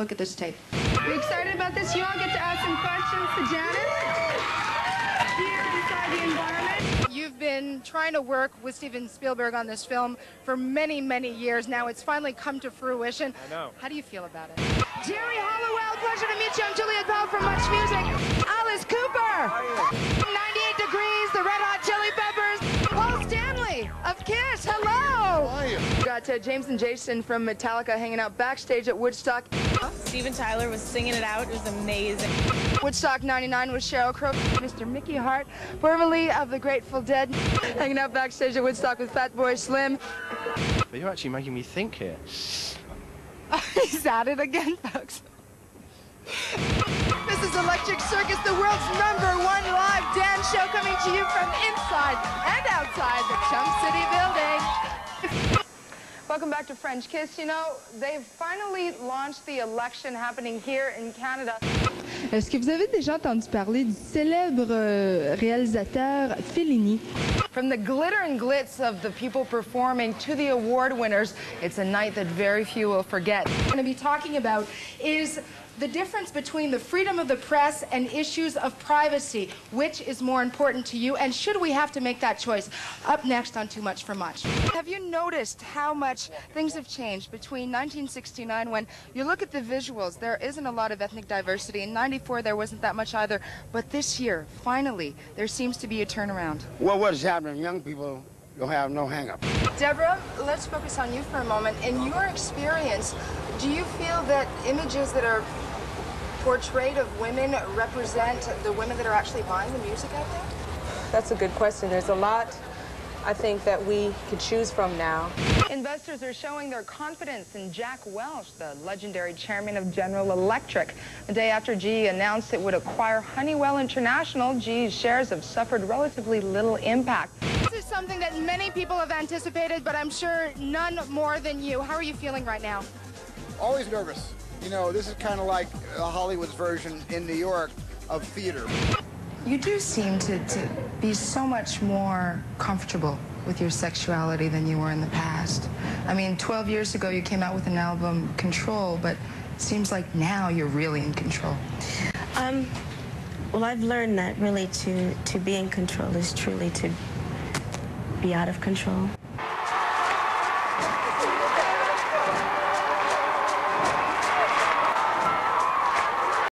Look at this tape. You excited about this? You all get to ask some questions to Janet here inside the environment. You've been trying to work with Steven Spielberg on this film for many, many years now. It's finally come to fruition. I know. How do you feel about it? Jerry Hollowell, pleasure to meet you. I'm Juliette from Much Music. Alice Cooper. 98 Degrees, the Red Hot Chili Peppers. Paul Stanley of Kiss. Hello. How are you? Got James and Jason from Metallica hanging out backstage at Woodstock. Steven Tyler was singing it out. It was amazing. Woodstock 99 with Sheryl Crow. Mr. Mickey Hart, formerly of the Grateful Dead, hanging out backstage at Woodstock with Fatboy Slim. But you're actually making me think here. He's at it again, folks. This is Electric Circus, the world's #1 live dance show, coming to you from inside and outside the Chum City building. Welcome back to French Kiss. You know, they've finally launched the election happening here in Canada. Est-ce que vous avez déjà entendu parler du célèbre réalisateur Fellini? From the glitter and glitz of the people performing to the award winners, it's a night that very few will forget. What we're going to be talking about is the difference between the freedom of the press and issues of privacy. Which is more important to you, and should we have to make that choice? Up next on Too Much for Much. Have you noticed how much things have changed between 1969, when you look at the visuals, there isn't a lot of ethnic diversity. In 94, there wasn't that much either. But this year, finally, there seems to be a turnaround. Well, what is happening? Young people don't have no hang-up. Deborah, let's focus on you for a moment. In your experience, do you feel that images that are portrayed of women represent the women that are actually buying the music out there? That's a good question. There's a lot, I think, that we could choose from now. Investors are showing their confidence in Jack Welch, the legendary chairman of General Electric. The day after GE announced it would acquire Honeywell International, GE's shares have suffered relatively little impact. This is something that many people have anticipated, but I'm sure none more than you. How are you feeling right now? Always nervous. You know, this is kind of like Hollywood's version in New York of theater. You do seem to be so much more comfortable with your sexuality than you were in the past. I mean, 12 years ago you came out with an album, Control, but it seems like now you're really in control. Well, I've learned that really to be in control is truly to be out of control.